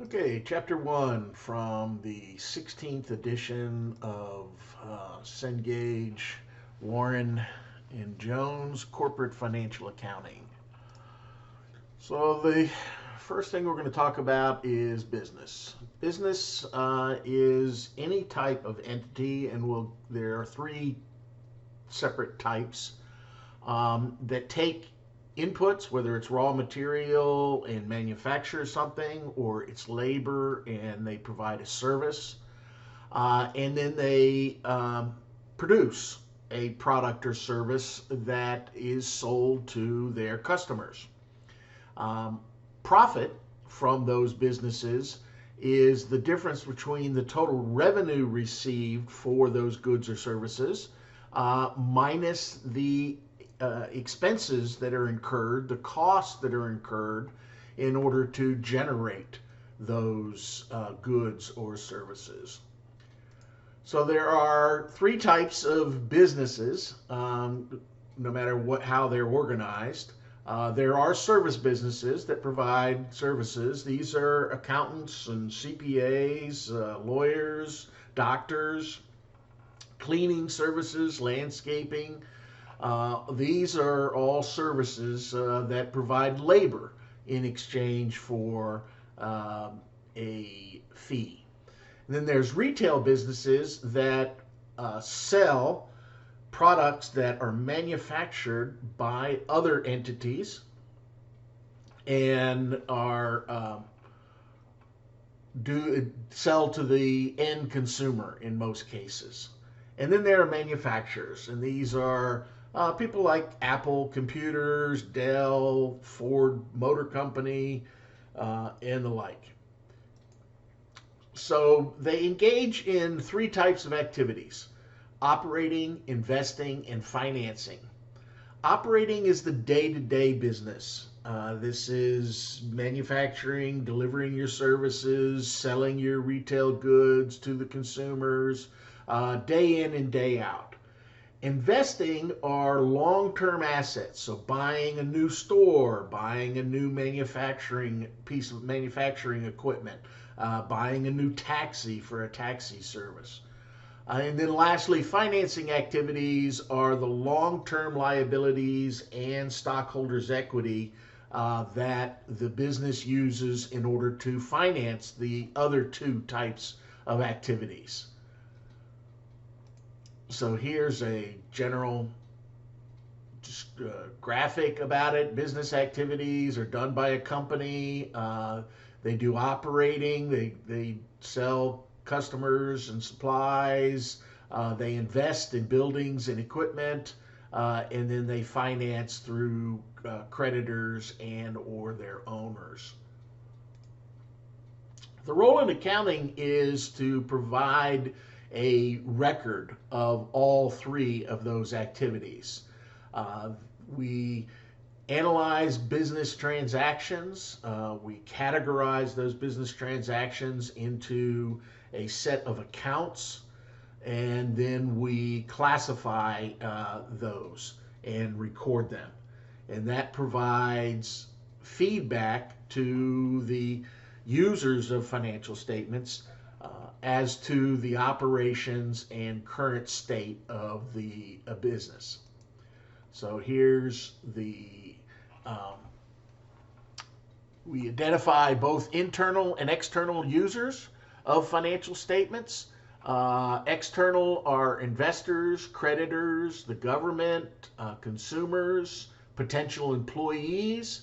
Okay, Chapter 1 from the 16th edition of Cengage, Warren, and Jones Corporate Financial Accounting. So, the first thing we're going to talk about is business. Business is any type of entity, and there are three separate types that take inputs, whether it's raw material and manufacture something, or it's labor and they provide a service, and then they produce a product or service that is sold to their customers. Um, Profit from those businesses is the difference between the total revenue received for those goods or services minus the expenses that are incurred, the costs that are incurred in order to generate those goods or services. So there are three types of businesses, no matter how they're organized. There are service businesses that provide services. These are accountants and CPAs, lawyers, doctors, cleaning services, landscaping. These are all services that provide labor in exchange for a fee. And then there's retail businesses that sell products that are manufactured by other entities and are do sell to the end consumer in most cases. And then there are manufacturers, and these are people like Apple Computers, Dell, Ford Motor Company, and the like. So they engage in three types of activities: operating, investing, and financing. Operating is the day to day business. This is manufacturing, delivering your services, selling your retail goods to the consumers, day in and day out. Investing are long term assets, so buying a new store, buying a new manufacturing piece of manufacturing equipment, buying a new taxi for a taxi service. And then lastly, financing activities are the long term liabilities and stockholders' equity that the business uses in order to finance the other two types of activities. So here's a general just graphic about it. Business activities are done by a company. They do operating. They sell customers and supplies. They invest in buildings and equipment, and then they finance through creditors and or their owners. The role in accounting is to provide a record of all three of those activities. Uh, we analyze business transactions. We categorize those business transactions into a set of accounts, and then we classify those and record them. And that provides feedback to the users of financial statements as to the operations and current state of the business. So here's um, we identify both internal and external users of financial statements. External are investors, creditors, the government, consumers, potential employees.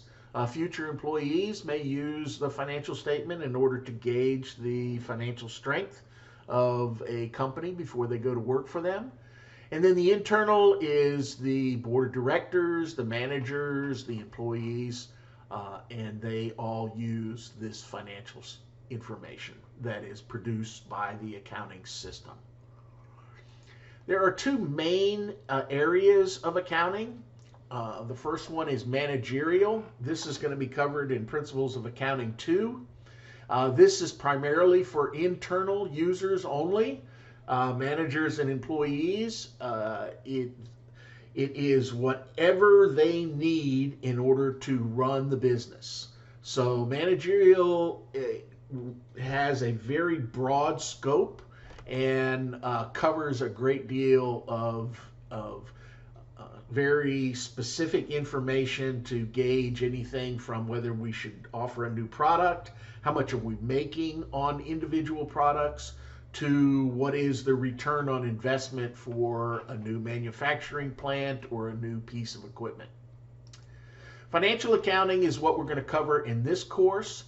Future employees may use the financial statement in order to gauge the financial strength of a company before they go to work for them. And then the internal is the board of directors, the managers, the employees, and they all use this financial information that is produced by the accounting system. There are two main areas of accounting. The first one is managerial. This is going to be covered in Principles of Accounting 2. This is primarily for internal users only, managers and employees. It is whatever they need in order to run the business. So managerial has a very broad scope and covers a great deal of very specific information to gauge anything from whether we should offer a new product, how much are we making on individual products, to what is the return on investment for a new manufacturing plant or a new piece of equipment. Financial accounting is what we're going to cover in this course.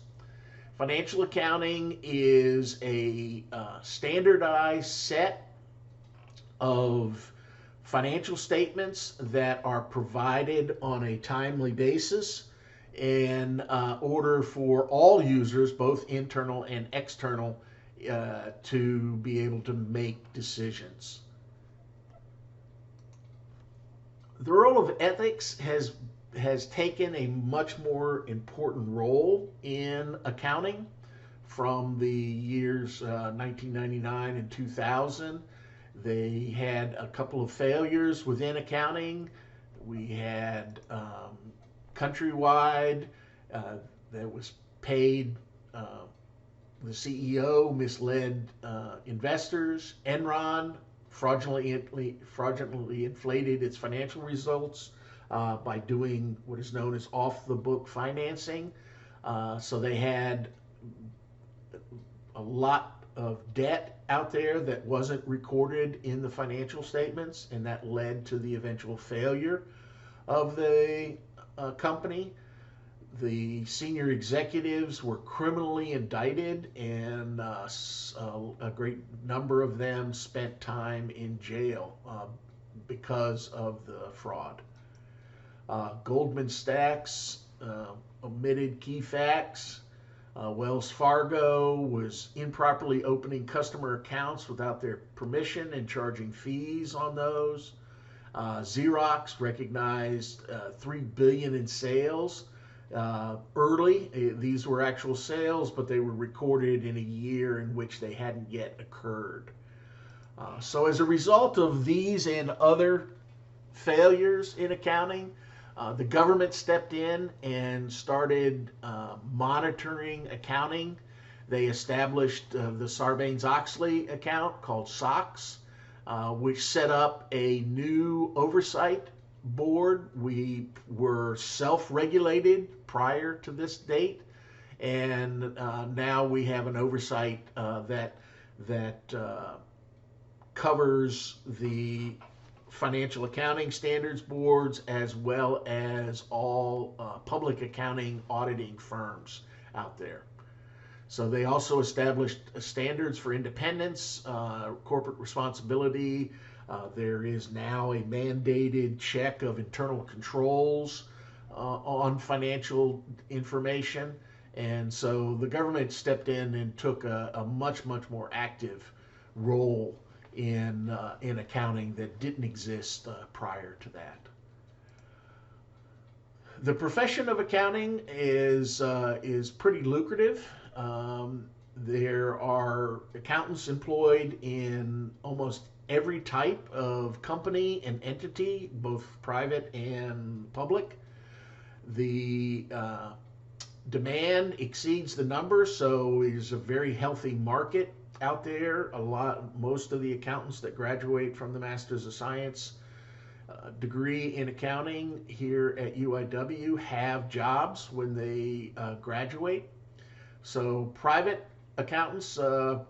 Financial accounting is a standardized set of financial statements that are provided on a timely basis in order for all users, both internal and external, to be able to make decisions. The role of ethics has taken a much more important role in accounting from the years 1999 and 2000. They had a couple of failures within accounting. We had Countrywide that was paid, the CEO misled investors. Enron fraudulently inflated its financial results by doing what is known as off-the-book financing. So they had a lot of debt out there that wasn't recorded in the financial statements, and that led to the eventual failure of the company. The senior executives were criminally indicted, and a great number of them spent time in jail because of the fraud. Goldman Sachs omitted key facts. Wells Fargo was improperly opening customer accounts without their permission and charging fees on those. Xerox recognized $3 billion in sales early. These were actual sales, but they were recorded in a year in which they hadn't yet occurred. So as a result of these and other failures in accounting, the government stepped in and started monitoring accounting. They established the Sarbanes-Oxley account called SOX, which set up a new oversight board. We were self-regulated prior to this date, and now we have an oversight that covers the financial accounting standards boards as well as all public accounting auditing firms out there. So they also established standards for independence, corporate responsibility. There is now a mandated check of internal controls on financial information. And so the government stepped in and took a much more active role in accounting that didn't exist prior to that. The profession of accounting is pretty lucrative. There are accountants employed in almost every type of company and entity, both private and public. The demand exceeds the number, so it is a very healthy market out there. Most of the accountants that graduate from the Masters of Science degree in accounting here at UIW have jobs when they graduate. So private accountants are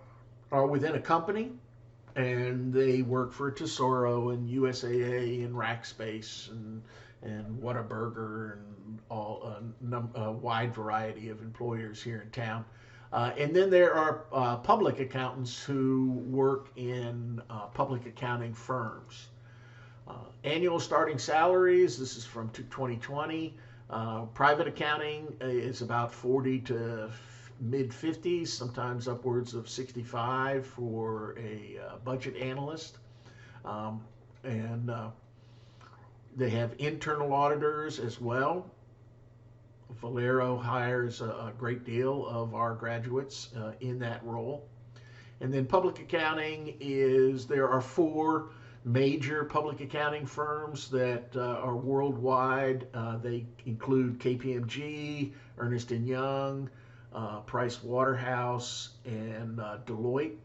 within a company, and they work for Tesoro and USAA and Rackspace and Whataburger and a wide variety of employers here in town. And then there are public accountants who work in public accounting firms. Annual starting salaries, this is from 2020. Private accounting is about 40 to mid 50s, sometimes upwards of 65 for a budget analyst. And they have internal auditors as well. Valero hires a great deal of our graduates in that role. And then public accounting there are 4 major public accounting firms that are worldwide. They include KPMG, Ernst & Young, Price Waterhouse, and Deloitte.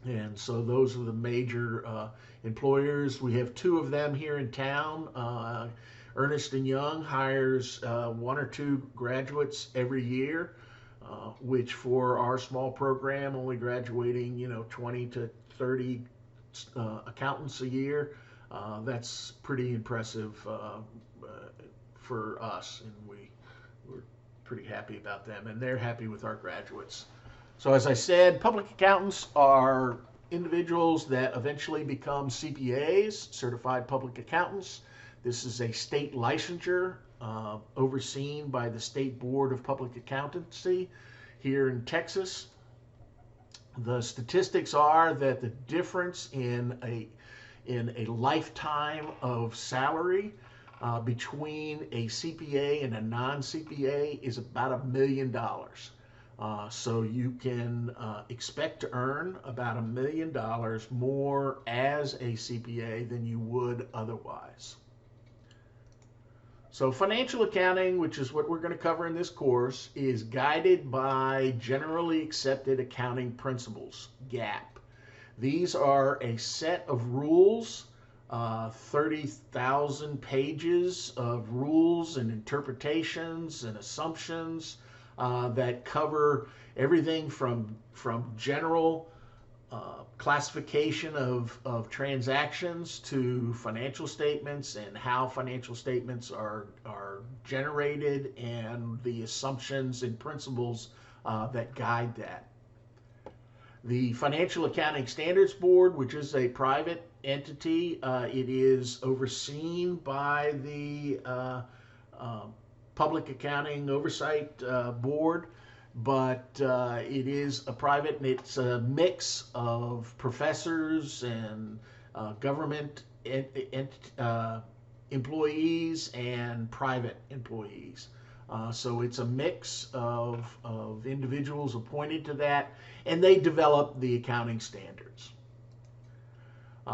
And so those are the major employers. We have two of them here in town. Ernst & Young hires one or two graduates every year, which for our small program, only graduating 20 to 30 accountants a year, that's pretty impressive for us, and we're pretty happy about them, and they're happy with our graduates. So as I said, public accountants are individuals that eventually become CPAs, certified public accountants. This is a state licensure overseen by the State Board of Public Accountancy here in Texas. The statistics are that the difference in a lifetime of salary between a CPA and a non-CPA is about $1 million. So you can expect to earn about $1 million more as a CPA than you would otherwise. So financial accounting, which is what we're going to cover in this course, is guided by generally accepted accounting principles, GAAP. These are a set of rules, 30,000 pages of rules and interpretations and assumptions that cover everything from general classification of transactions to financial statements and how financial statements are generated and the assumptions and principles that guide that. The Financial Accounting Standards Board, which is a private entity, it is overseen by the Public Accounting Oversight Board, but it is a private, and it's a mix of professors and government employees and private employees. So it's a mix of individuals appointed to that, and they develop the accounting standards.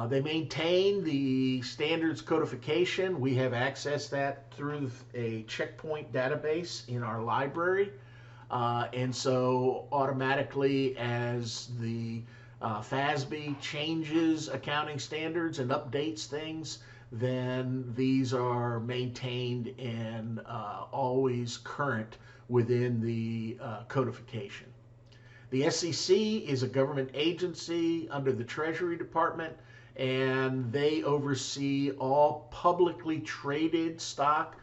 They maintain the standards codification. We have accessed that through a checkpoint database in our library. And so automatically as the FASB changes accounting standards and updates things, then these are maintained and always current within the codification. The SEC is a government agency under the Treasury Department, and they oversee all publicly traded stock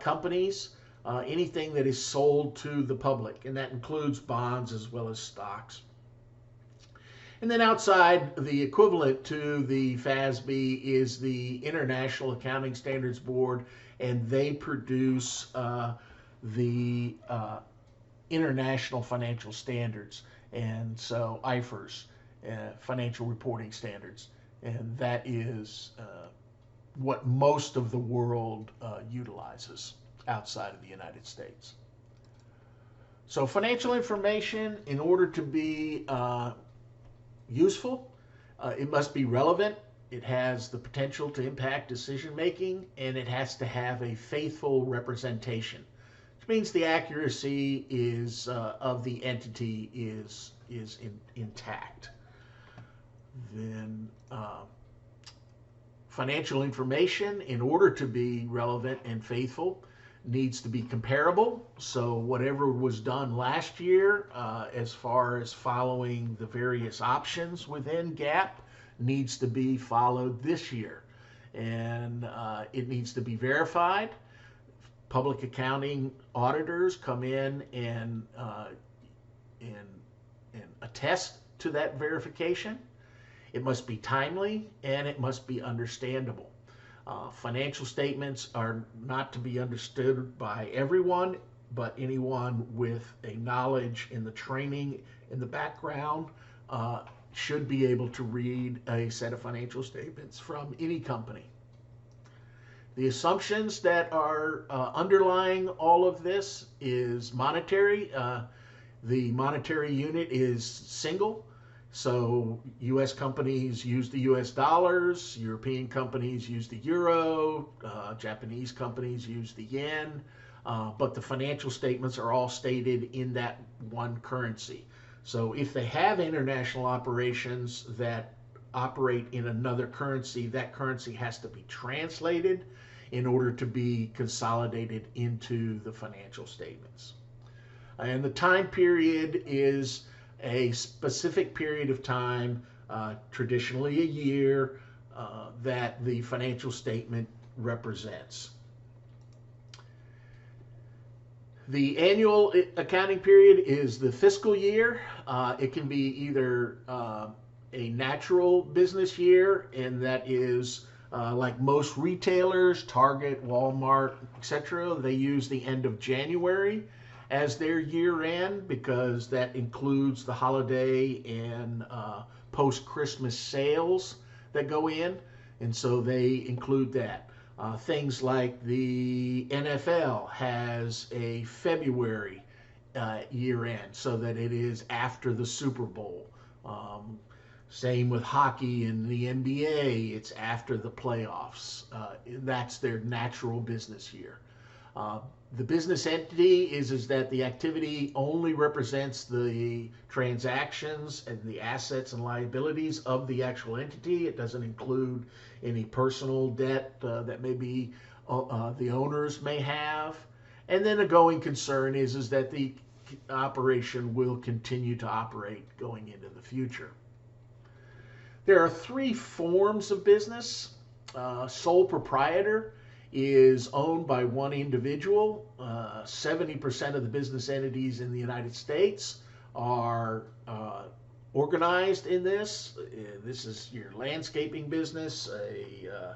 companies, anything that is sold to the public, and that includes bonds as well as stocks. And then outside, the equivalent to the FASB is the International Accounting Standards Board, and they produce the international financial standards, and so IFRS, financial reporting standards, and that is what most of the world utilizes outside of the United States. So financial information, in order to be useful, it must be relevant, it has the potential to impact decision making, and it has to have a faithful representation, which means the accuracy is of the entity is intact. Then financial information, in order to be relevant and faithful, needs to be comparable. So whatever was done last year as far as following the various options within GAAP needs to be followed this year. And it needs to be verified. Public accounting auditors come in and attest to that verification. It must be timely and it must be understandable. Financial statements are not to be understood by everyone, but anyone with a knowledge in the training in the background should be able to read a set of financial statements from any company. The assumptions that are underlying all of this is monetary. The monetary unit is single. So U.S. companies use the U.S. dollars, European companies use the euro, Japanese companies use the yen. but the financial statements are all stated in that one currency. So if they have international operations that operate in another currency, that currency has to be translated in order to be consolidated into the financial statements. And the time period is a specific period of time, traditionally a year, that the financial statement represents. The annual accounting period is the fiscal year. It can be either a natural business year, and that is like most retailers, Target, Walmart, etc., they use the end of January as their year end because that includes the holiday and post-Christmas sales that go in, and so they include that. Things like the NFL has a February year end so that it is after the Super Bowl. Same with hockey and the NBA, it's after the playoffs. That's their natural business year. The business entity is that the activity only represents the transactions and the assets and liabilities of the actual entity. It doesn't include any personal debt that maybe the owners may have. And then a going concern is that the operation will continue to operate going into the future. There are three forms of business. Sole proprietor is owned by one individual. 70% of the business entities in the United States are organized in this. This is your landscaping business, a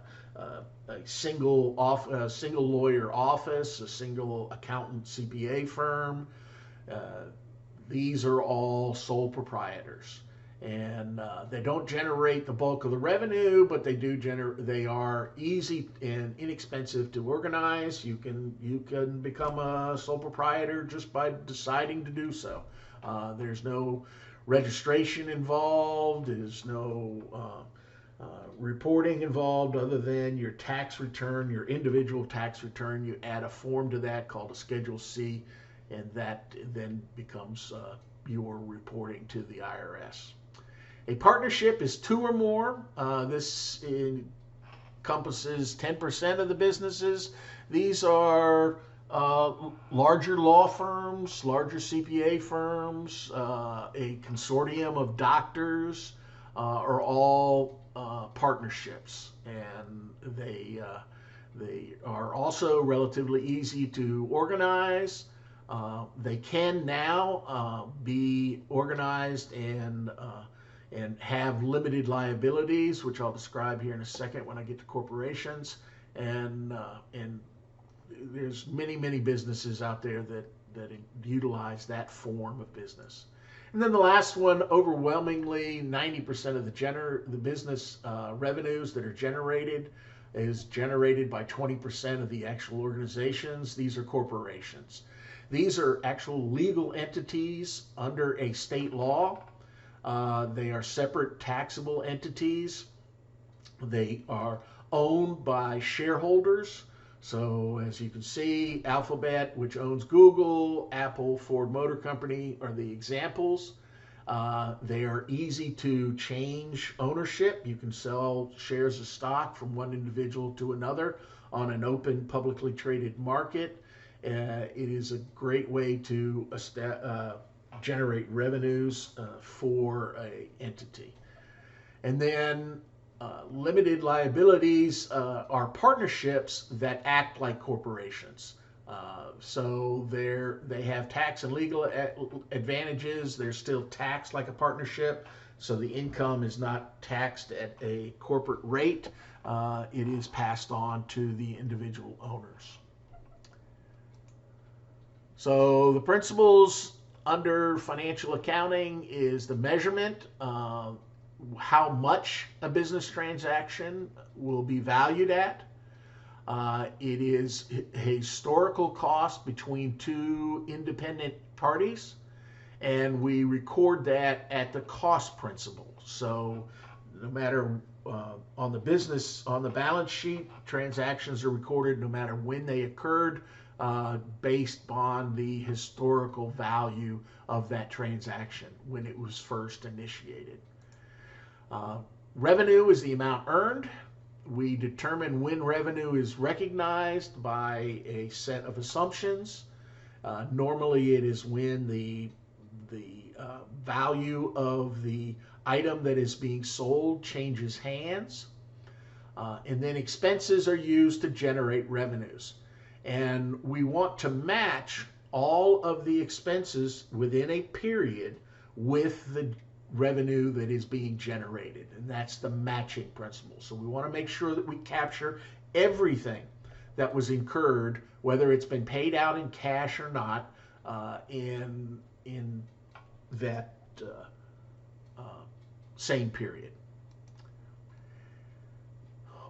single lawyer office, a single accountant CPA firm. These are all sole proprietors. And they don't generate the bulk of the revenue, but they do they are easy and inexpensive to organize. You can become a sole proprietor just by deciding to do so. There's no registration involved. There's no reporting involved other than your tax return, your individual tax return. You add a form to that called a Schedule C, and that then becomes your reporting to the IRS. A partnership is two or more. This encompasses 10% of the businesses. These are larger law firms, larger CPA firms, a consortium of doctors are all partnerships, and they are also relatively easy to organize. They can now be organized and have limited liabilities, which I'll describe here in a second when I get to corporations. And there's many businesses out there that utilize that form of business. And then the last one, overwhelmingly 90% of the business revenues that are generated is generated by 20% of the actual organizations. These are corporations. These are actual legal entities under a state law. They are separate taxable entities. They are owned by shareholders. So as you can see, Alphabet, which owns Google, Apple, Ford Motor Company are the examples. They are easy to change ownership. You can sell shares of stock from one individual to another on an open, publicly traded market. It is a great way to generate revenues for an entity. And then limited liabilities are partnerships that act like corporations. So they have tax and legal advantages. They're still taxed like a partnership. So the income is not taxed at a corporate rate. It is passed on to the individual owners. So the principles under financial accounting is the measurement, how much a business transaction will be valued at. It is a historical cost between two independent parties, and we record that at the cost principle. So no matter on the balance sheet, transactions are recorded no matter when they occurred. based on the historical value of that transaction when it was first initiated. Revenue is the amount earned. We determine when revenue is recognized by a set of assumptions. Normally, it is when the value of the item that is being sold changes hands. And then expenses are used to generate revenues. And we want to match all of the expenses within a period with the revenue that is being generated. And that's the matching principle. So we want to make sure that we capture everything that was incurred, whether it's been paid out in cash or not, in that same period.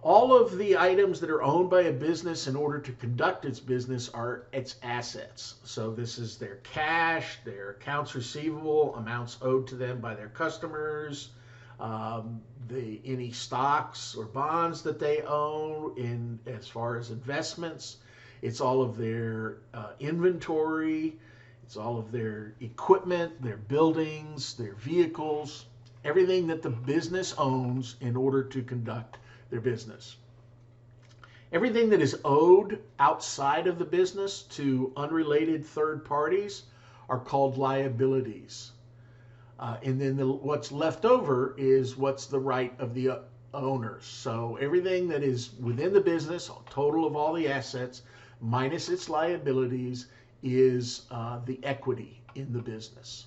All of the items that are owned by a business in order to conduct its business are its assets. So this is their cash, their accounts receivable, amounts owed to them by their customers, any stocks or bonds that they own in as far as investments. It's all of their inventory. It's all of their equipment, their buildings, their vehicles, everything that the business owns in order to conduct their business. Everything that is owed outside of the business to unrelated third parties are called liabilities. And then what's left over is what's the right of the owners. So everything that is within the business, total of all the assets, minus its liabilities, is the equity in the business.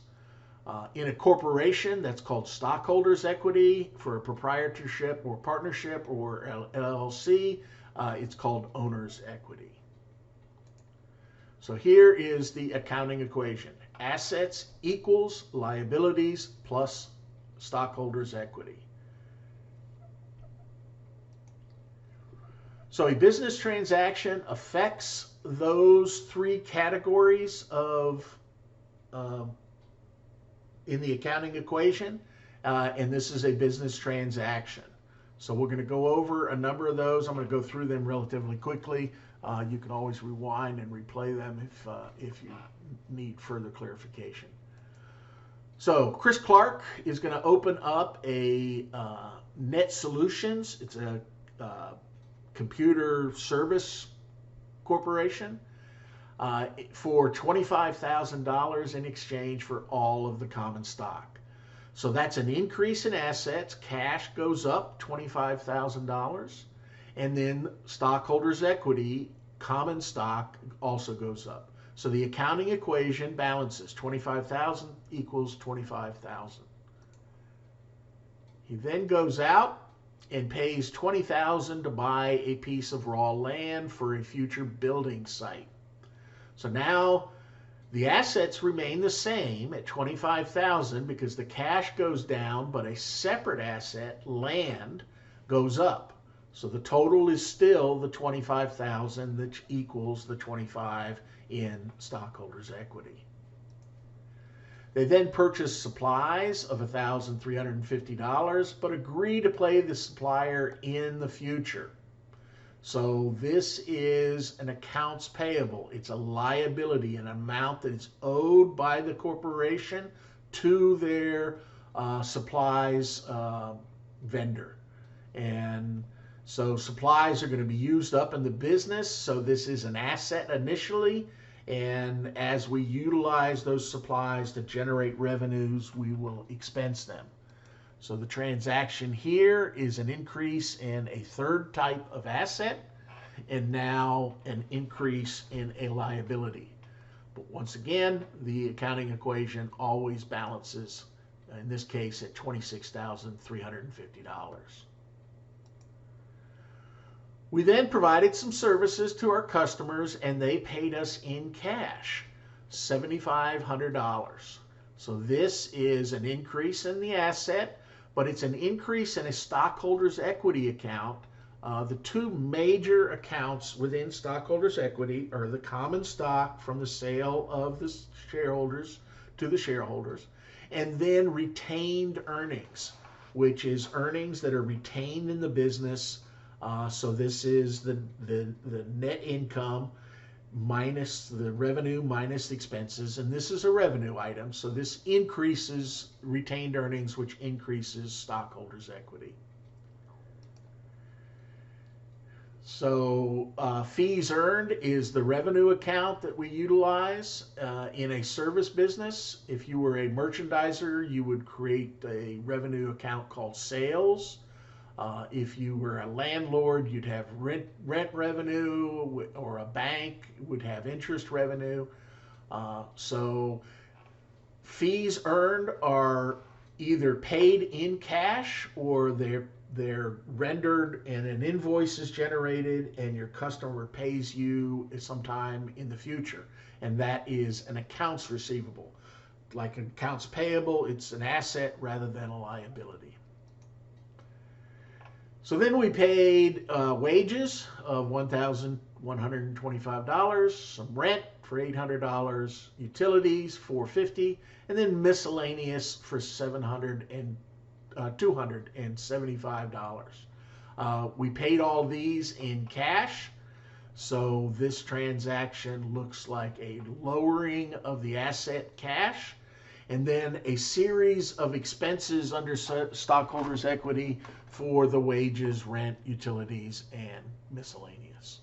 In a corporation, that's called stockholders' equity. For a proprietorship or partnership or LLC, it's called owner's equity. So here is the accounting equation. Assets equals liabilities plus stockholders' equity. So a business transaction affects those three categories of in the accounting equation, and this is a business transaction. So we're going to go over a number of those. I'm going to go through them relatively quickly. You can always rewind and replay them if you need further clarification. So Chris Clark is going to open up a Net Solutions. It's a computer service corporation. For $25,000 in exchange for all of the common stock. So that's an increase in assets. Cash goes up $25,000. And then stockholders' equity, common stock, also goes up. So the accounting equation balances. 25,000 equals 25,000. He then goes out and pays $20,000 to buy a piece of raw land for a future building site. So now the assets remain the same at $25,000 because the cash goes down, but a separate asset, land, goes up. So the total is still the $25,000 that equals the 25 in stockholders' equity. They then purchase supplies of $1,350, but agree to pay the supplier in the future. So this is an accounts payable. It's a liability, an amount that is owed by the corporation to their supplies vendor. And so supplies are going to be used up in the business. So this is an asset initially. And as we utilize those supplies to generate revenues, we will expense them. So the transaction here is an increase in a third type of asset and now an increase in a liability. But once again, the accounting equation always balances, in this case at $26,350. We then provided some services to our customers and they paid us in cash, $7,500. So this is an increase in the asset, but it's an increase in a stockholders' equity account. The two major accounts within stockholders' equity are the common stock from the sale of the shareholders to the shareholders, and then retained earnings, which is earnings that are retained in the business. So this is the net income minus the revenue minus the expenses, and this is a revenue item, so this increases retained earnings, which increases stockholders' equity. So fees earned is the revenue account that we utilize in a service business. If you were a merchandiser, you would create a revenue account called sales. If you were a landlord, you'd have rent revenue, or a bank would have interest revenue. So fees earned are either paid in cash, or they're rendered and an invoice is generated and your customer pays you sometime in the future. And that is an accounts receivable. Like an accounts payable, it's an asset rather than a liability. So then we paid wages of $1,125, some rent for $800, utilities $450, and then miscellaneous for $275. We paid all these in cash, so this transaction looks like a lowering of the asset cash, and then a series of expenses under stockholders' equity for the wages, rent, utilities, and miscellaneous.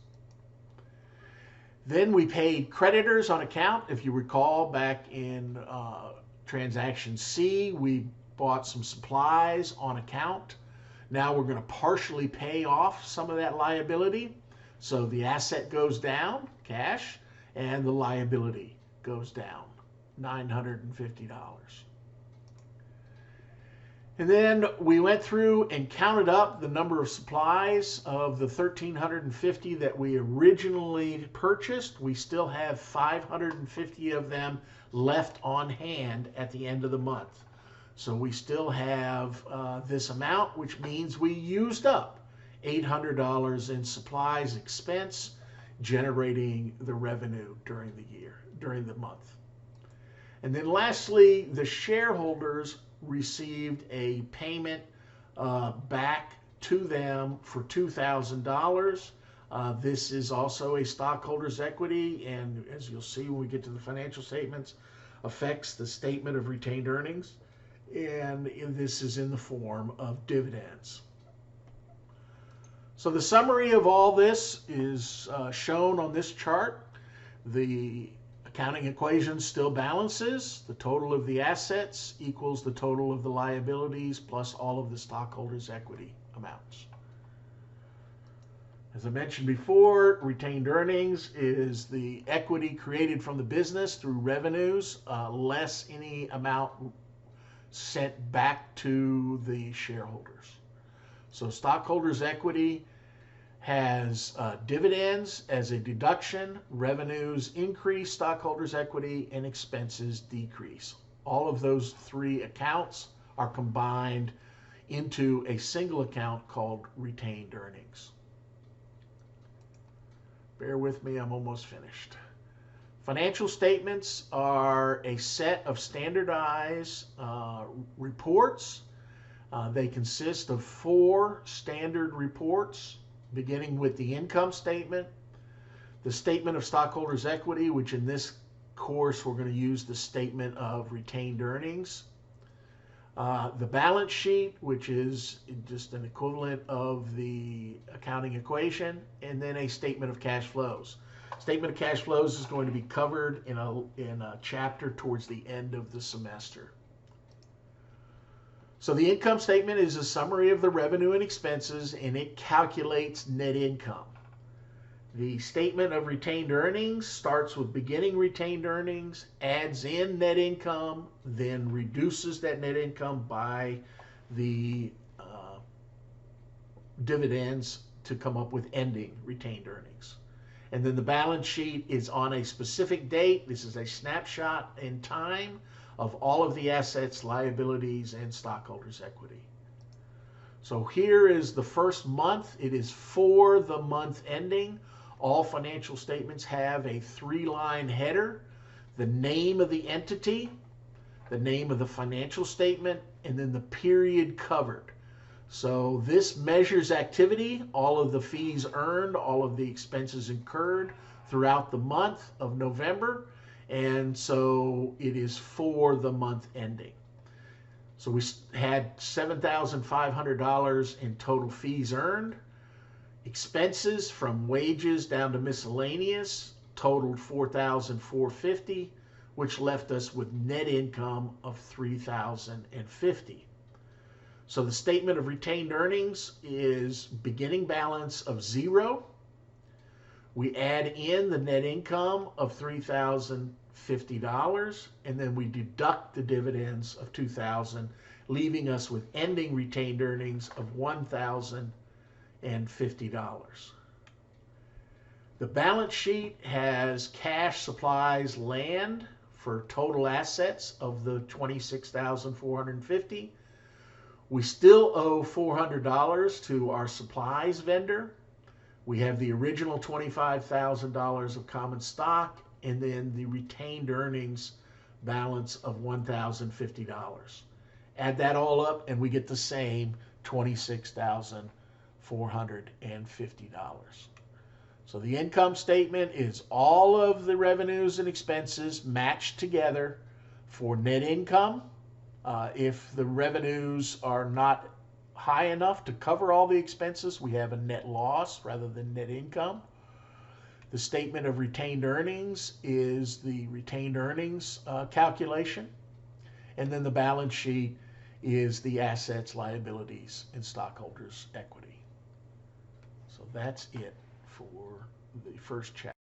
Then we paid creditors on account. If you recall, back in transaction C, we bought some supplies on account. Now we're going to partially pay off some of that liability. So the asset goes down, cash, and the liability goes down, $950. And then we went through and counted up the number of supplies. Of the 1,350 that we originally purchased, we still have 550 of them left on hand at the end of the month. So we still have this amount, which means we used up $800 in supplies expense, generating the revenue during the month. And then lastly, the shareholders received a payment back to them for $2,000. This is also a stockholders' equity, and as you'll see when we get to the financial statements, affects the statement of retained earnings, and this is in the form of dividends. So the summary of all this is shown on this chart. The accounting equation still balances. The total of the assets equals the total of the liabilities plus all of the stockholders' equity amounts. As I mentioned before, retained earnings is the equity created from the business through revenues, less any amount sent back to the shareholders. So stockholders' equity has dividends as a deduction, revenues increase stockholders' equity, and expenses decrease. All of those three accounts are combined into a single account called retained earnings. Bear with me, I'm almost finished. Financial statements are a set of standardized reports. They consist of 4 standard reports, beginning with the income statement, the statement of stockholders' equity, which in this course we're going to use the statement of retained earnings, the balance sheet, which is just an equivalent of the accounting equation, and then a statement of cash flows. Statement of cash flows is going to be covered in a chapter towards the end of the semester. So the income statement is a summary of the revenue and expenses, and it calculates net income. The statement of retained earnings starts with beginning retained earnings, adds in net income, then reduces that net income by the dividends to come up with ending retained earnings. And then the balance sheet is on a specific date. This is a snapshot in time of all of the assets, liabilities, and stockholders' equity. So here is the first month. It is for the month ending. All financial statements have a 3-line header, the name of the entity, the name of the financial statement, and then the period covered. So this measures activity, all of the fees earned, all of the expenses incurred throughout the month of November, and so it is for the month ending. So we had $7,500 in total fees earned. Expenses from wages down to miscellaneous totaled $4,450, which left us with net income of $3,050. So the statement of retained earnings is beginning balance of $0. We add in the net income of $3,050, and then we deduct the dividends of $2,000, leaving us with ending retained earnings of $1,050. The balance sheet has cash, supplies, land for total assets of the $26,450. We still owe $400 to our supplies vendor. We have the original $25,000 of common stock, and then the retained earnings balance of $1,050. Add that all up, and we get the same $26,450. So the income statement is all of the revenues and expenses matched together for net income. If the revenues are not high enough to cover all the expenses, we have a net loss rather than net income. The statement of retained earnings is the retained earnings calculation. And then the balance sheet is the assets, liabilities, and stockholders' equity. So that's it for the first chapter.